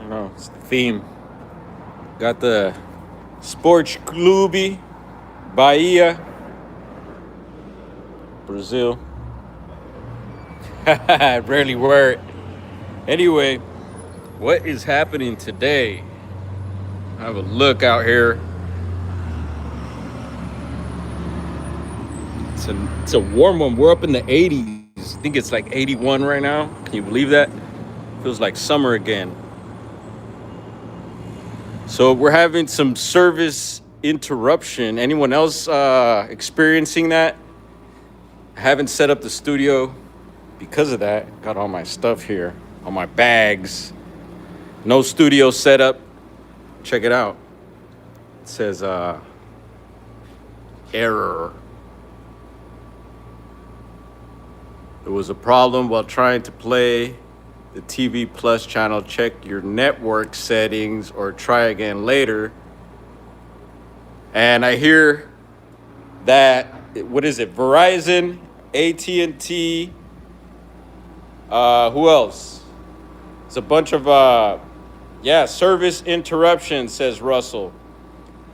don't know. It's the theme. Got the Sports Clube, Bahia, Brazil. I rarely wear it. Anyway, what is happening today? I have a look out here. It's a warm one. We're up in the 80s. I think it's like 81 right now. Can you believe that? Feels like summer again. So we're having some service interruption. Anyone else experiencing that? I haven't set up the studio because of that. Got all my stuff here, all my bags. No studio setup. Check it out. It says error. There was a problem while trying to play the TV Plus channel. Check your network settings or try again later. And I hear that, what is it? Verizon, AT&T, who else? It's a bunch of, service interruption, says Russell.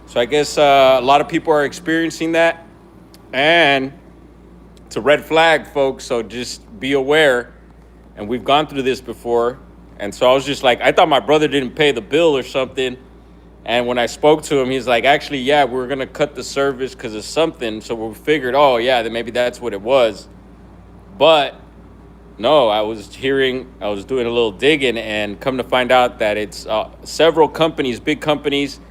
So I guess a lot of people are experiencing that. And it's a red flag, folks, so just be aware. And we've gone through this before. And so I was just like, I thought my brother didn't pay the bill or something. And when I spoke to him, he's like, actually, yeah, we're going to cut the service because of something. So we figured, oh, yeah, then maybe that's what it was. But no, I was doing a little digging and come to find out that it's several companies, big companies,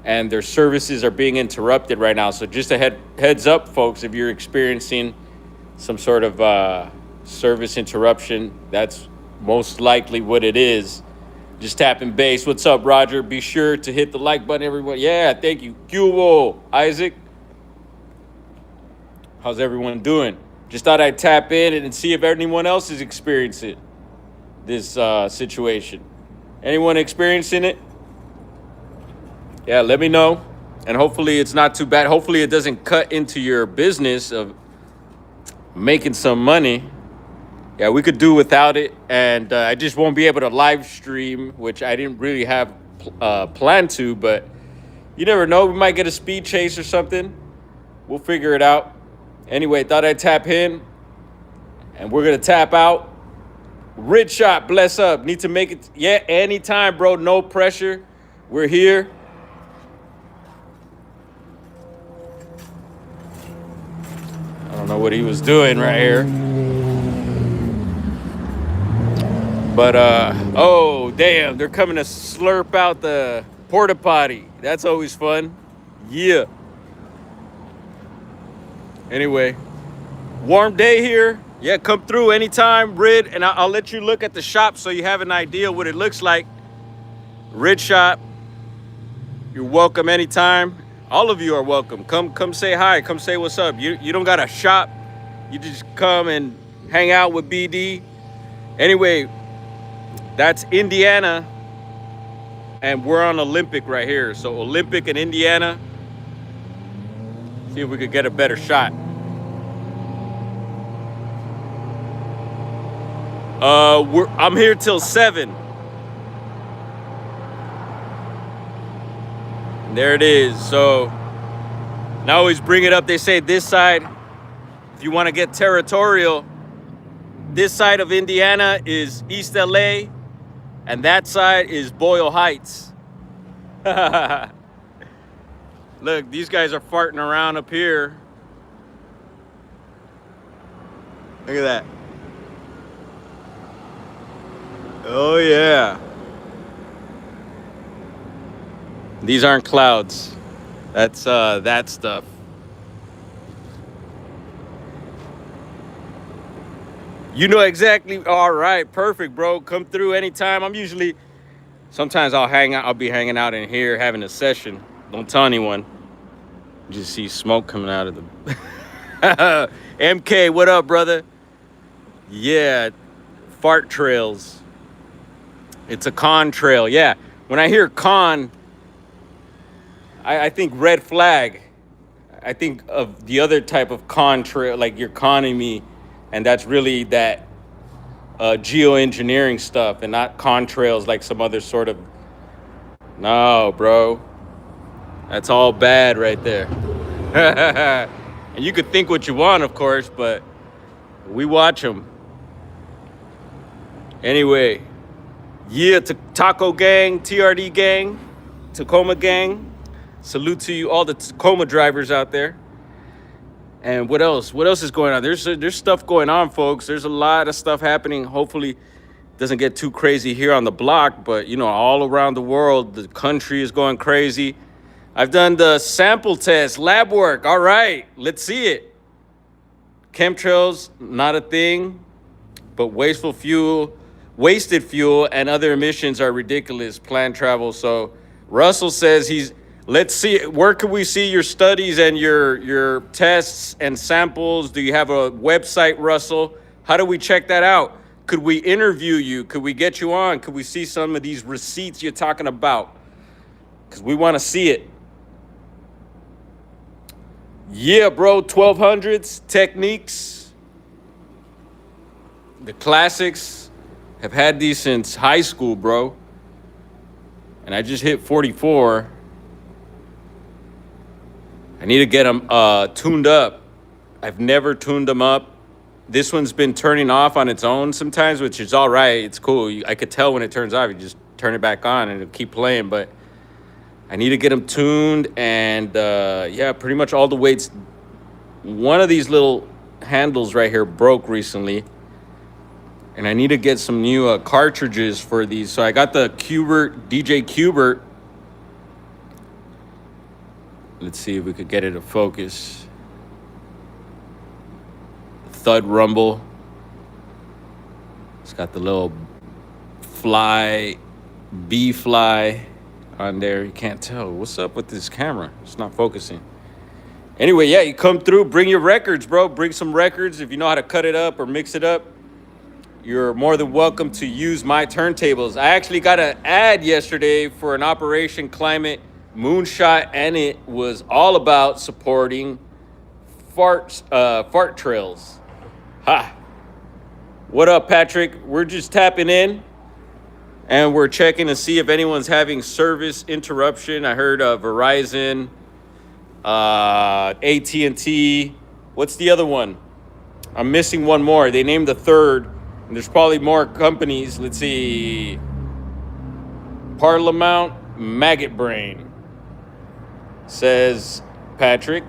and their services are being interrupted right now. So just a heads up, folks, if you're experiencing some sort of service interruption, that's most likely what it is. Just tapping base. What's up, Roger? Be sure to hit the like button, everyone. Yeah, thank you. Cubo, Isaac. How's everyone doing? Just thought I'd tap in and see if anyone else is experiencing this situation. Anyone experiencing it? Yeah, let me know. And hopefully it's not too bad. Hopefully it doesn't cut into your business of making some money. Yeah, we could do without it, and I just won't be able to live stream, which I didn't really have planned to, but you never know. We might get a speed chase or something. We'll figure it out. Anyway, thought I'd tap in, and we're going to tap out. Rich shot, bless up. Need to make it, yeah, anytime, bro. No pressure. We're here. I don't know what he was doing right here. But, oh, damn, they're coming to slurp out the porta potty. That's always fun. Yeah. Anyway, warm day here. Yeah, come through anytime, Rid, and I'll let you look at the shop so you have an idea what it looks like. Rid shop. You're welcome anytime. All of you are welcome. Come say hi. Come say what's up. You don't got to shop. You just come and hang out with BD. Anyway, that's Indiana, and we're on Olympic right here. So Olympic and Indiana. See if we could get a better shot. I'm here till 7. There it is. So, and I always bring it up. They say this side, if you want to get territorial, this side of Indiana is East LA, and that side is Boyle Heights. Look, these guys are farting around up here. Look at that. Oh, yeah. These aren't clouds. That's that stuff. You know exactly. All right, perfect, bro. Come through anytime. Sometimes I'll be hanging out in here having a session. Don't tell anyone. You just see smoke coming out of the MK, what up, brother? Yeah, fart trails. It's a con trail. Yeah, when I hear con, I think red flag. I think of the other type of con trail, like you're conning me, and that's really that geoengineering stuff and not contrails like some other sort of. No, bro. That's all bad right there. And you could think what you want, of course, but we watch them. Anyway, yeah, Taco Gang, TRD Gang, Tacoma Gang. Salute to you, all the Tacoma drivers out there. And what else? What else is going on? There's stuff going on, folks. There's a lot of stuff happening. Hopefully, it doesn't get too crazy here on the block, but you know, all around the world, the country is going crazy. I've done the sample test, lab work. All right, let's see it. Chemtrails, not a thing, but wasted fuel, and other emissions are ridiculous. Planned travel. So Russell says let's see, where can we see your studies and your tests and samples? Do you have a website, Russell? How do we check that out? Could we interview you? Could we get you on? Could we see some of these receipts you're talking about? Because we want to see it. Yeah, bro, 1200s, techniques. The classics. Have had these since high school, bro. And I just hit 44. I need to get them tuned up. I've never tuned them up. This one's been turning off on its own sometimes, which is all right. It's cool. I could tell when it turns off. You just turn it back on and it'll keep playing. But I need to get them tuned. And yeah, pretty much all the weights. One of these little handles right here broke recently. And I need to get some new cartridges for these. So I got the DJ Qbert. Let's see if we could get it to focus. Thud rumble. It's got the little bee fly on there. You can't tell. What's up with this camera? It's not focusing. Anyway, yeah, you come through, bring your records, bro. Bring some records. If you know how to cut it up or mix it up, you're more than welcome to use my turntables. I actually got an ad yesterday for an Operation Climate Moonshot, and it was all about supporting fart trails. Ha! What up, Patrick? We're just tapping in, and we're checking to see if anyone's having service interruption. I heard Verizon, AT&T. What's the other one? I'm missing one more. They named the third. And there's probably more companies. Let's see. Parliament Maggot Brain, says Patrick.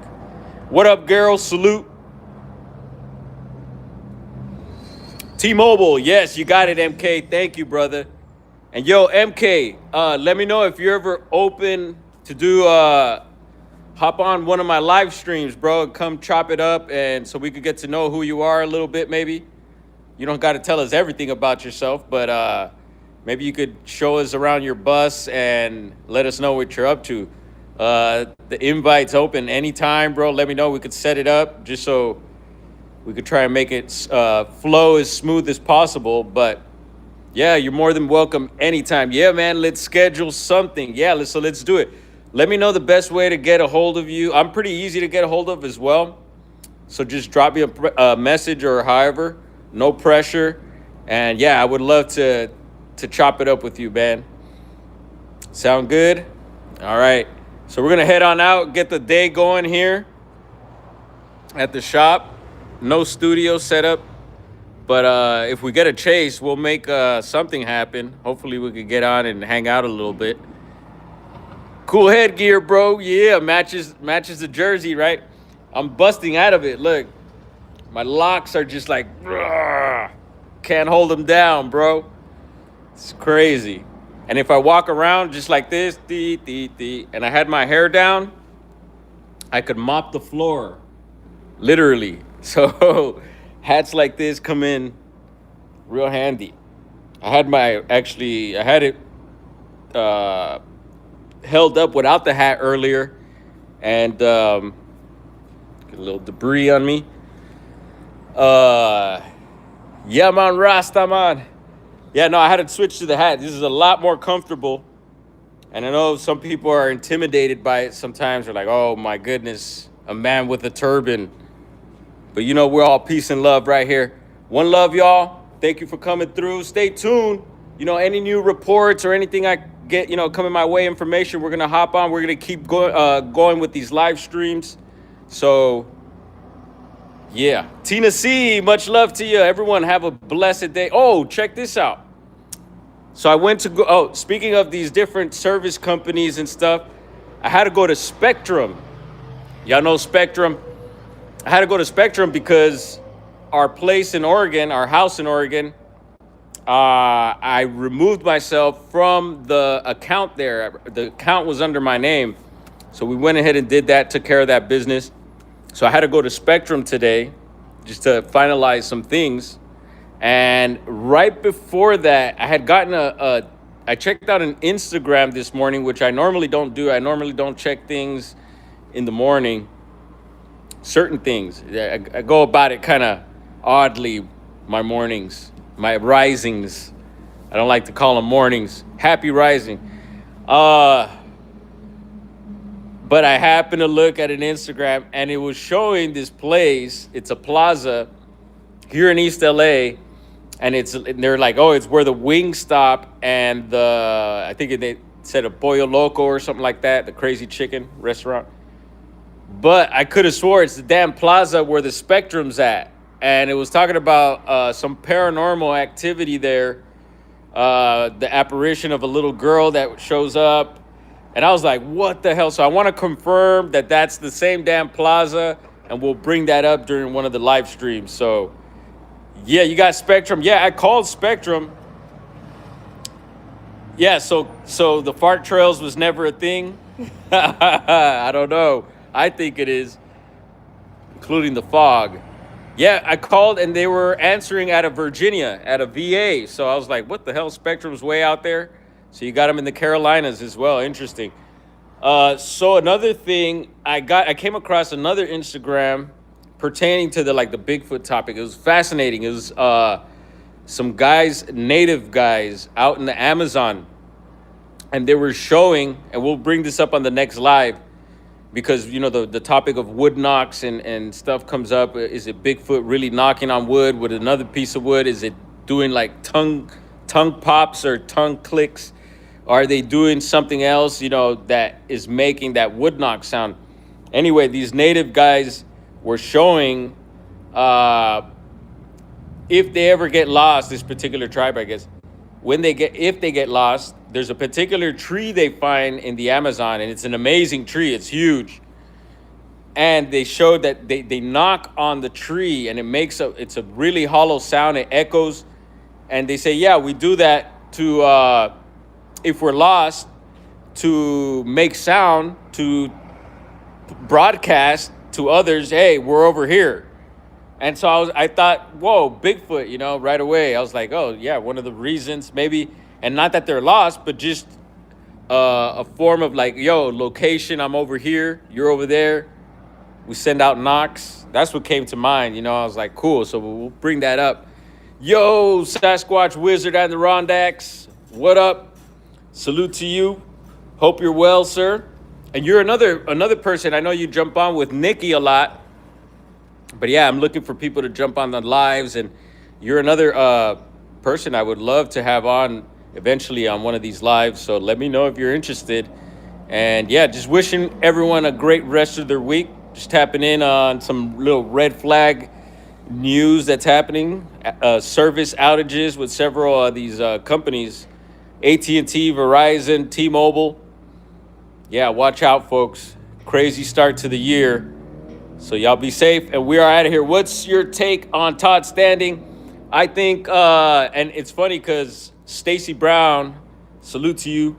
What up, girl? Salute. T-Mobile. Yes, you got it, MK. Thank you, brother. And yo, MK, let me know if you're ever open to do hop on one of my live streams, bro, and come chop it up, and so we could get to know who you are a little bit, maybe. You don't got to tell us everything about yourself, but maybe you could show us around your bus and let us know what you're up to. The invite's open anytime, bro. Let me know. We could set it up just so we could try and make it flow as smooth as possible. But yeah, you're more than welcome anytime. Yeah, man, let's schedule something. Yeah, let's do it. Let me know the best way to get a hold of you. I'm pretty easy to get a hold of as well. So just drop me a message or however. No pressure. And yeah, I would love to chop it up with you, man. Sound good? All right. So we're going to head on out, get the day going here at the shop. No studio setup. But if we get a chase, we'll make something happen. Hopefully we could get on and hang out a little bit. Cool headgear, bro. Yeah, matches the jersey, right? I'm busting out of it. Look. My locks are just like, can't hold them down, bro. It's crazy. And if I walk around just like this, and I had my hair down, I could mop the floor, literally. So hats like this come in real handy. I had it held up without the hat earlier, and get a little debris on me. Yeah, man, Rasta, man. Yeah, no, I had to switch to the hat. This is a lot more comfortable. And I know some people are intimidated by it sometimes. They're like, oh, my goodness, a man with a turban. But, you know, we're all peace and love right here. One love, y'all. Thank you for coming through. Stay tuned. Any new reports or anything I get, coming my way, information, we're gonna hop on. We're gonna keep going with these live streams. So, yeah, Tina C, much love to you. Everyone, have a blessed day. Oh, check this out. So I went to go. Oh, speaking of these different service companies and stuff, I had to go to Spectrum. Y'all know Spectrum. I had to go to Spectrum because our place in Oregon, our house in Oregon, I removed myself from the account there. The account was under my name. So we went ahead and did that, took care of that business. So I had to go to Spectrum today just to finalize some things. And right before that, I had gotten I checked out an Instagram this morning, which I normally don't do. I normally don't check things in the morning. Certain things. I go about it kind of oddly, my mornings, my risings. I don't like to call them mornings. Happy rising. But I happened to look at an Instagram and it was showing this place. It's a plaza here in East LA. And they're like, oh, it's where the Wingstop and I think they said a Pollo Loco or something like that, the Crazy Chicken restaurant. But I could have swore it's the damn plaza where the Spectrum's at. And it was talking about some paranormal activity there, the apparition of a little girl that shows up. And I was like, what the hell? So I want to confirm that that's the same damn plaza, and we'll bring that up during one of the live streams. So, yeah, you got Spectrum. Yeah, I called Spectrum. Yeah, so the fart trails was never a thing. I don't know. I think it is, including the fog. Yeah, I called and they were answering out of Virginia, at a VA. So I was like, what the hell? Spectrum's way out there. So you got them in the Carolinas as well. Interesting. So another thing, I came across another Instagram pertaining to the Bigfoot topic. It was fascinating. It was some guys, native guys out in the Amazon, and they were showing, and we'll bring this up on the next live, because the topic of wood knocks and stuff comes up. Is it Bigfoot really knocking on wood with another piece of wood? Is it doing like tongue pops or tongue clicks? Are they doing something else, that is making that wood knock sound? Anyway, these native guys were showing if they ever get lost, this particular tribe, I guess, if they get lost, there's a particular tree they find in the Amazon, and it's an amazing tree. It's huge. And they showed that they knock on the tree, and it's a really hollow sound. It echoes. And they say, yeah, we do that to, if we're lost, to make sound, to broadcast to others, hey, we're over here. And so I thought, whoa, Bigfoot, right away. I was like, oh, yeah, one of the reasons maybe, and not that they're lost, but just a form of location, I'm over here, you're over there. We send out knocks. That's what came to mind, I was like, cool, so we'll bring that up. Yo, Sasquatch Wizard and the Rondax, what up? Salute to you. Hope you're well, sir. And you're another person. I know you jump on with Nikki a lot. But yeah, I'm looking for people to jump on the lives, and you're another person I would love to have on eventually on one of these lives. So let me know if you're interested. And yeah, just wishing everyone a great rest of their week. Just tapping in on some little red flag news that's happening. Service outages with several of these companies, AT&T, Verizon, T-Mobile. Yeah, watch out, folks. Crazy start to the year. So y'all be safe, and we are out of here. What's your take on Todd Standing? I think, and it's funny because Stacey Brown, salute to you.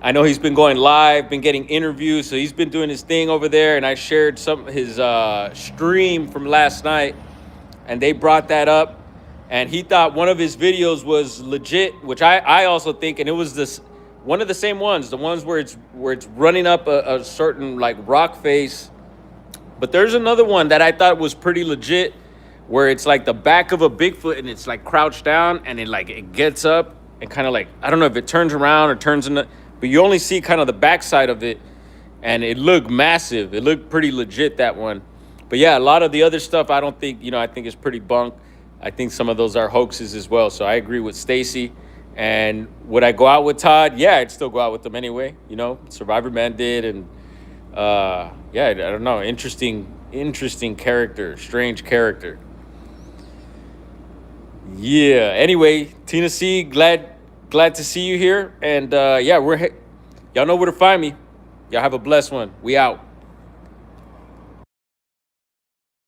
I know he's been going live, been getting interviews, so he's been doing his thing over there, and I shared his stream from last night, and they brought that up, and he thought one of his videos was legit, which I also think, and it was one of the same ones, the ones where it's running up a certain rock face. But there's another one that I thought was pretty legit, where it's like the back of a Bigfoot and it's crouched down, and it gets up and kind of I don't know if it turns around or turns into, but you only see kind of the backside of it, and it looked massive. It looked pretty legit, that one. But yeah, a lot of the other stuff I don't think, I think is pretty bunk. I think some of those are hoaxes as well. So I agree with Stacy. And would I go out with Todd? Yeah, I'd still go out with him anyway. You know, Survivor Man did, and yeah, I don't know. Interesting character, strange character. Yeah. Anyway, Tina C, glad to see you here, and yeah, y'all know where to find me. Y'all have a blessed one. We out.